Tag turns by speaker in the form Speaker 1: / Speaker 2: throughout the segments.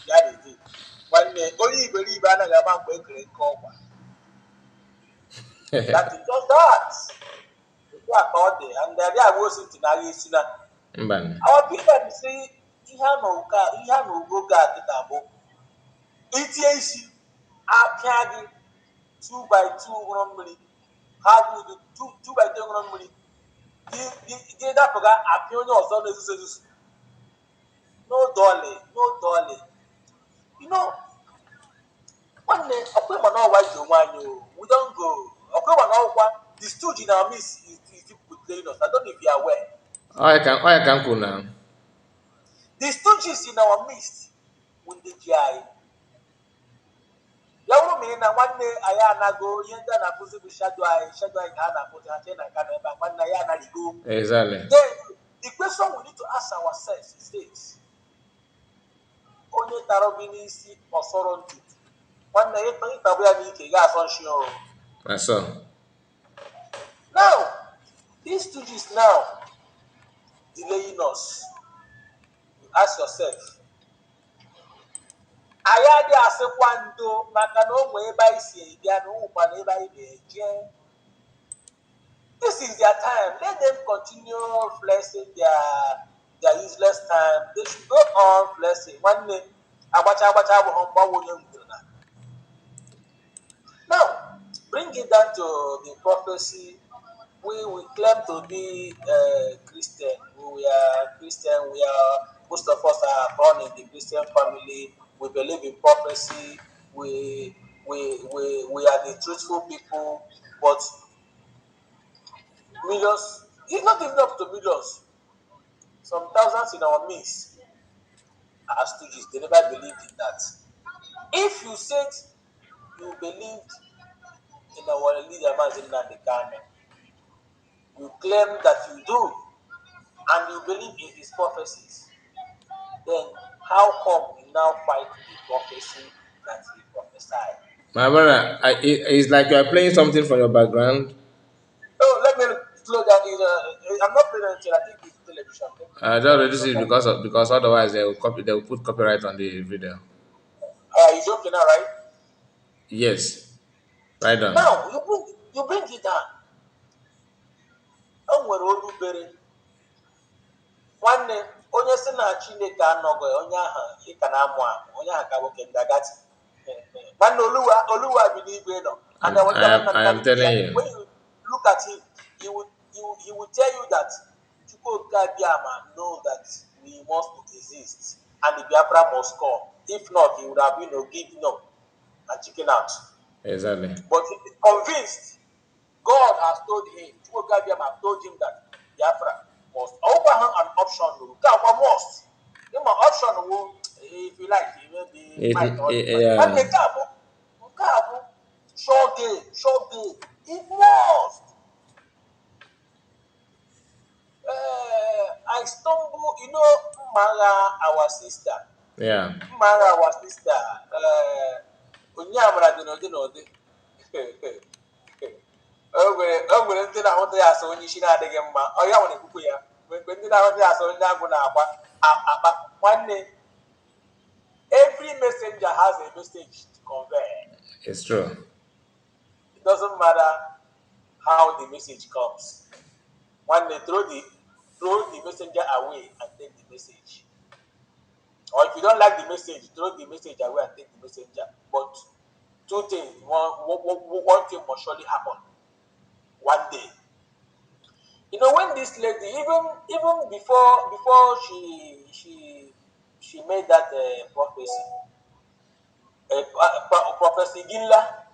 Speaker 1: That is it. When only believe I am a great call. That is just that. And there was it in Arisina. Our people say, Ihan no go at the table. ETAC, Appiadi, 2 by 2 normally. How do 2 by 2 normally? The that program appearing also necessary. No dolly, no dolly. You know, one day, we don't go. The stooge in our midst is playing us. I don't know if you are aware.
Speaker 2: I can go now.
Speaker 1: The stooges in our midst with the GI. Yawu me na one day I na go yenda na pusi bi shadow I na put and na can ba one day I na go.
Speaker 2: Exactly.
Speaker 1: Then the question we need to ask ourselves is this. Onye tarobini si osoro ntutu. One day it tabu ya ni ke ga assumption.
Speaker 2: That's all.
Speaker 1: Now, these stooges now delaying us. You ask yourself, ayade asekwa ndo maka na onwe ebe anyị si ebia na ụkwa na ebe anyị na-eje. This is their time. Let them continue flexing their useless time. They should go on flexing. One day, now, bring it down to the prophecy. We claim to be Christian. We are Christian. Most of us are born in the Christian family. We believe in prophecy. We are the truthful people. But millions, it's not even up to millions. Some thousands in our midst are stooges. They never believed in that. If you said you believed in our leader, Mazin Nandekane, you claim that you do, and you believe in his prophecies, then how come you now fight the prophecy that he prophesied?
Speaker 2: My brother, it's like you are playing something from your background.
Speaker 1: Oh, let me slow down. I'm not playing until I think it's television.
Speaker 2: Just reduce it because otherwise they will put copyright on the video.
Speaker 1: You joking now, right?
Speaker 2: Yes, right on.
Speaker 1: Now you bring it down. O nwere olu bere nwanne onye si na Chineke anọghị onye ahụ ị ka na-amụ amụ onye ahụ ka nwoke ndị agati nwanne oluwa bi n'igwe nọ and
Speaker 2: I am telling you.
Speaker 1: when you look at him he will tell you that Chukwuka Biama know that we must exist and the Biafra must come. If not, he would have given up and chicken out.
Speaker 2: Exactly.
Speaker 1: But he is convinced. God has told him, Chukwuka Biama told him that Biafra must offer him an option. Must. Him an option, if you like, he may be might or but the cabo, short day. It must. I stumble, Mara, our sister.
Speaker 2: Yeah.
Speaker 1: Mara, our sister. Onyamara Dinodi. O nwere ndị na-ahụta ya asọ onye isi na-adịghị mma ọ ya nwere ekwukwe ya mgbe ndị na-ahụta ya asọ onye agwụ na-agba akpa nwanne every messenger has a message to convey.
Speaker 2: It's true.
Speaker 1: It doesn't matter how the message comes. Nwanne throw the messenger away and take the message. Or if you don't like the message, throw the message away and take the messenger. But two things, one thing must surely happen. One day. When this lady, even before she made that prophecy, Prophecy Gilla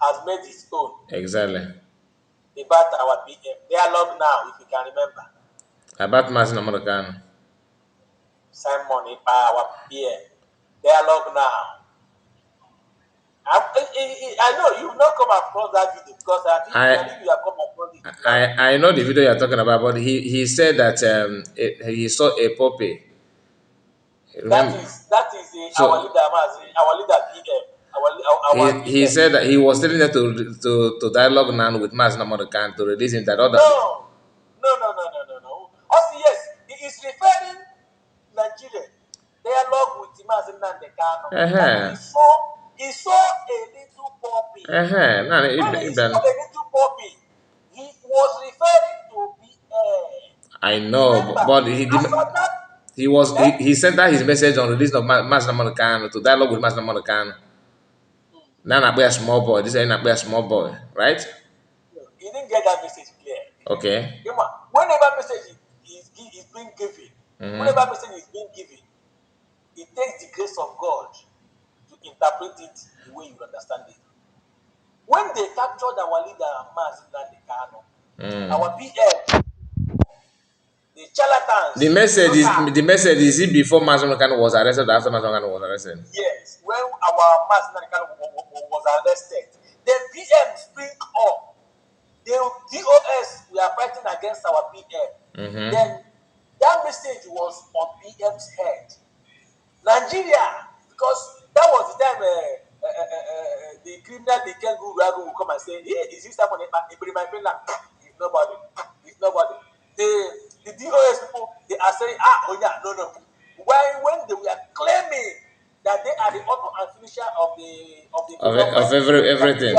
Speaker 1: has made his own.
Speaker 2: Exactly.
Speaker 1: About our PM dialogue now, if you can remember.
Speaker 2: About Mazin American.
Speaker 1: Simon our PM dialogue now. I know you've not come across that video because I think you have come across it.
Speaker 2: I know the video you're talking about, but he said that he saw a puppy.
Speaker 1: That is our leader PM.
Speaker 2: He said that he was telling them to dialogue now with Mazin American to release him that other.
Speaker 1: No. Also, yes, he is referring Nigeria dialogue with Mazin Nandekano, that he saw a little puppy. When he saw a little puppy, he was referring to
Speaker 2: I know,
Speaker 1: remember,
Speaker 2: but he sent out his message on release of Master Monicano to dialogue with Master Monicano. Now not be a small boy. This ain't not be a small boy, right?
Speaker 1: He didn't get that message clear.
Speaker 2: Okay.
Speaker 1: Whenever message is being given, whenever message is being given, it takes the grace of God to interpret it the way you understand it. When they captured our leader Mazin Nandekano, our PM, the charlatans.
Speaker 2: The message is it before Mazin Monicano was arrested or after Mazin Monicano was arrested?
Speaker 1: Yes, when our Mazin Nandekano was arrested, the PM spring up. The COS we are fighting against our PM. Then that message was on PM's head. Nigeria, because that was the time the criminal the Kengu will come and say, hey, is this someone in my finland? It's nobody. It's nobody. The DOS people, they are saying, oh yeah, no. Why when they were claiming that they are the author and finisher of
Speaker 2: everything.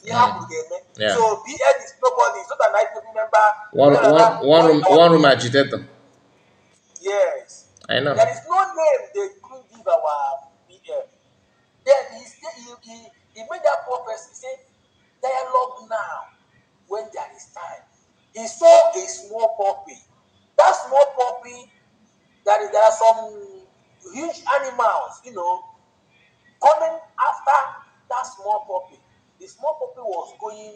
Speaker 1: Yeah. So BN is nobody. It's not an IPP member.
Speaker 2: One room agitator.
Speaker 1: Yes.
Speaker 2: I know.
Speaker 1: There is no name they couldn't give our BN. Then he made that prophecy, say, dialogue now when there is time. He saw a small puppy. That small puppy, there are some huge animals, coming after that small puppy. The small puppy was going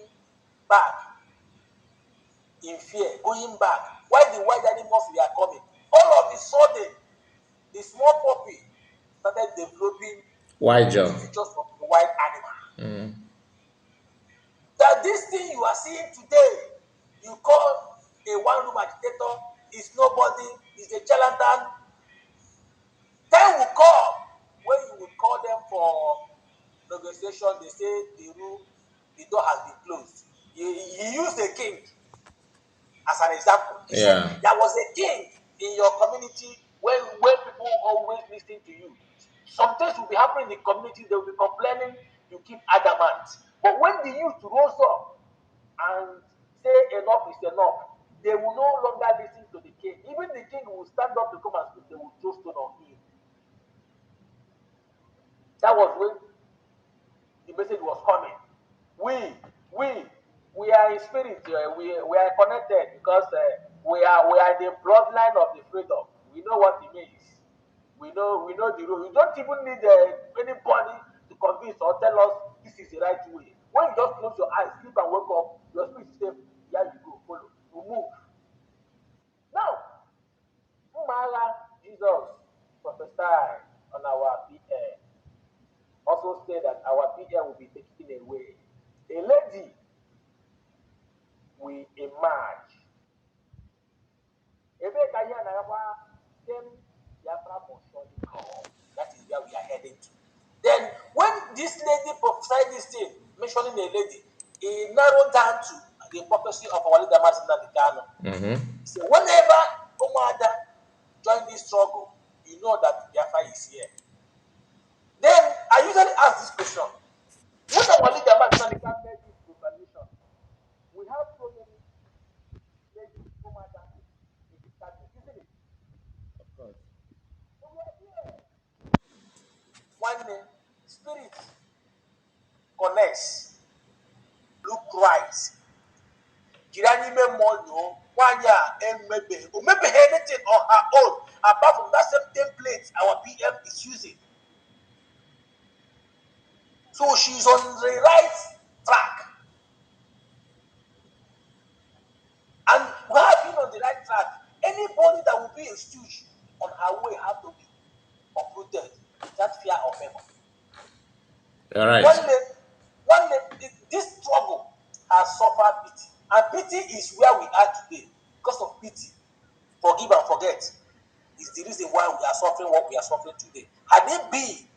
Speaker 1: back in fear, going back. While the wild animals were coming, all of a sudden, the small puppy started developing the features of the wild animal. That this thing you are seeing today, you call a one-room agitator, is nobody, is a charlatan. Time will come when you will call them for negotiation. They say the door has been closed. He used a king as an example. He said there was a king in your community when people always listen to you. Some things will be happening in the community, they will be complaining, you keep adamant. But when the youth rose up and say enough is enough, they will no longer listen to the king. Even the king will stand up to come and speak, they will throw stone on him. That was when the message was coming. We are in spirit. We are connected because we are the bloodline of the freedom. We know what it means. We know the rule. You don't even need anybody to convince or tell us this is the right way. When you just close your eyes, sleep and wake up, your spirit says, here you go, follow. You move. Now, Jesus prophesied on our PM. Also said that our PM will be taken away. A lady will emerge. Biafra must surely come. That is where we are heading to. Then, when this lady prophesied this thing, mentioning a lady, he narrowed down to the prophecy of our leader Martin Nandekano. So, whenever Omada join this struggle, you know that Biafra is here. Then, I usually ask this question. When our leader Martin Nandekano made this proclamation, we have so many ladies, Omada, in the cabinet, isn't it?
Speaker 2: Of course.
Speaker 1: So we are here. One spirit connects, look right. Jirani me monyo, wanya maybe anything on her own, apart from that same template our PM is using. So she's on the right track. And we have been on the right track. Anybody that will be a stooge on her way have to be uprooted without fear of favor.
Speaker 2: All right.
Speaker 1: One day, this struggle has suffered pity. And pity is where we are today. Because of pity, forgive and forget is the reason why we are suffering what we are suffering today. Had it been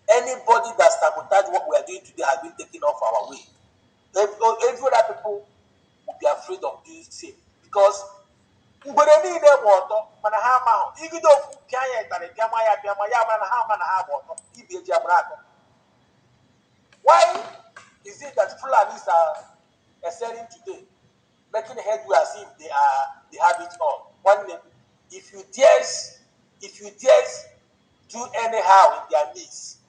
Speaker 1: anybody that sabotaged what we are doing today had been taken off our way, every other people would be afraid of doing the same. Because mgbere niile gba ọtọ mana ha amahụ igide ofu pịa ya ịtarị pịama ya mara na ha ama na ha gba ọtọ ibi eji amara akọ. Why is it that Fulanis are excelling today, making headway as if they have it all? One name, if you dare do anyhow in their midst,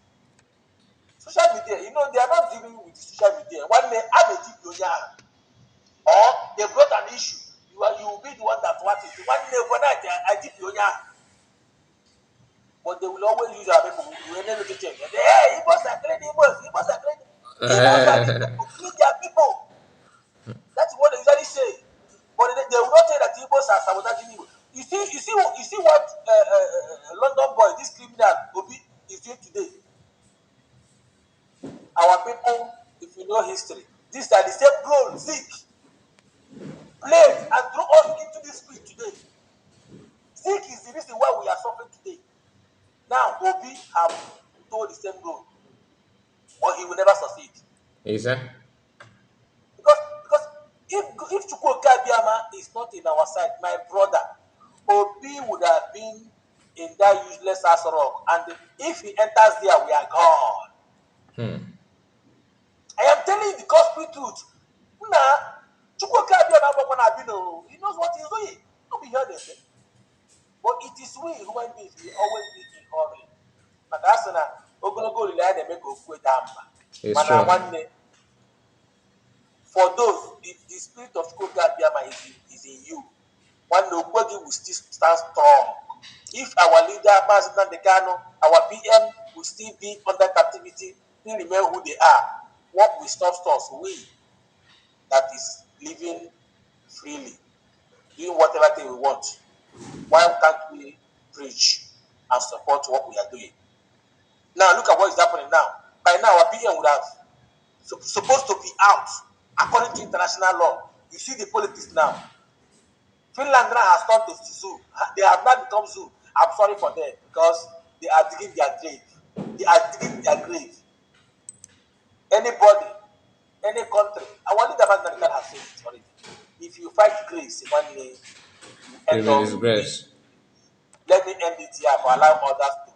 Speaker 1: social media, you know, they are not dealing with social media. One day, or they brought an issue, you will be the one that wants it. One day, when I did but they will always use our people. We will never change. Hey, Igbos are crazy, Igbos are crazy. Igbos are the people to kill their people. That's what they usually say. But they will not say that Igbos are sabotaging Igbo. You see what London boy, this criminal Obi, is doing today. Our people, if you know history, these are the same gold, Zeke, played and threw us into this pit today. Zeke is the reason why we are suffering today. Now, Obi have told the same goal, but he will never succeed.
Speaker 2: Is that?
Speaker 1: Because if Chukwuka Abiyama is not in our side, my brother, Obi would have been in that useless ass rock, and if he enters there, we are gone. I am telling you the gospel truth. Nah, Chukwuka Abiyama, he knows what he's doing. Don't be heard this. But it is we human beings, we always be in hurry. But that's not Ogologo rely they make Okwe Damba.
Speaker 2: It's true.
Speaker 1: One day, for those, if the spirit of Chukwuka Abiyama is in you, one nobody will still stand strong. If our leader, President Dekano, our PM will still be under captivity, still remain who they are, what will stop us? We that is living freely, doing whatever thing we want. Why can't we preach and support what we are doing? Now look at what is happening now. By now our PM would have supposed to be out according to international law. You see the politics now. Finland now has turned to zoo. They have not become zoo. I'm sorry for them because they are digging their grave. They are digging their grave. Anybody, any country, I want the American has said it already. If you fight grace, one day you end
Speaker 2: It's a
Speaker 1: up.
Speaker 2: disgrace.
Speaker 1: Let me end it here for allow others to